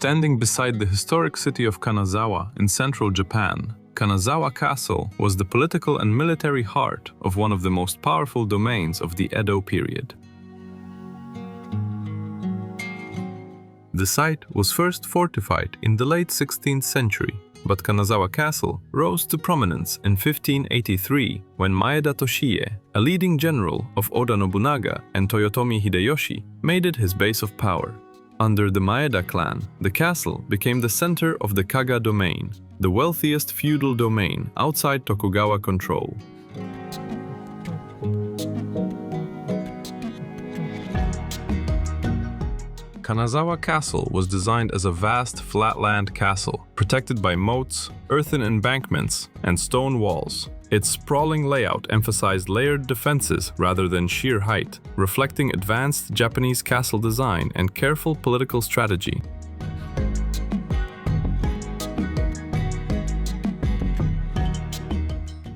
Standing beside the historic city of Kanazawa in central Japan, Kanazawa Castle was the political and military heart of one of the most powerful domains of the Edo period. The site was first fortified in the late 16th century, but Kanazawa Castle rose to prominence in 1583 when Maeda Toshiie, a leading general of Oda Nobunaga and Toyotomi Hideyoshi, made it his base of power. Under the Maeda clan, the castle became the center of the Kaga domain, the wealthiest feudal domain outside Tokugawa control. Kanazawa Castle was designed as a vast flatland castle, protected by moats, earthen embankments, and stone walls. Its sprawling layout emphasized layered defenses rather than sheer height, reflecting advanced Japanese castle design and careful political strategy.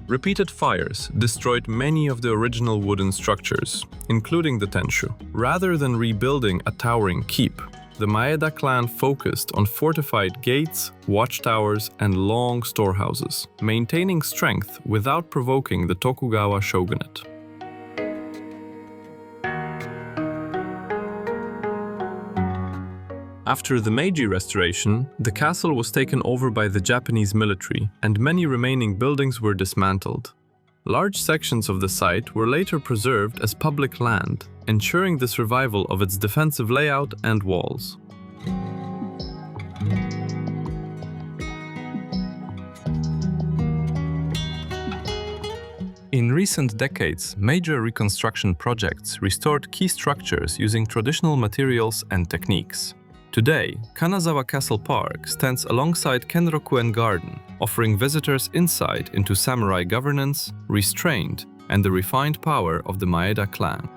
Repeated fires destroyed many of the original wooden structures, including the tenshu. Rather than rebuilding a towering keep, the Maeda clan focused on fortified gates, watchtowers, and long storehouses, maintaining strength without provoking the Tokugawa shogunate. After the Meiji Restoration, the castle was taken over by the Japanese military, and many remaining buildings were dismantled. Large sections of the site were later preserved as public land, ensuring the survival of its defensive layout and walls. In recent decades, major reconstruction projects restored key structures using traditional materials and techniques. Today, Kanazawa Castle Park stands alongside Kenrokuen Garden, offering visitors insight into samurai governance, restraint, and the refined power of the Maeda clan.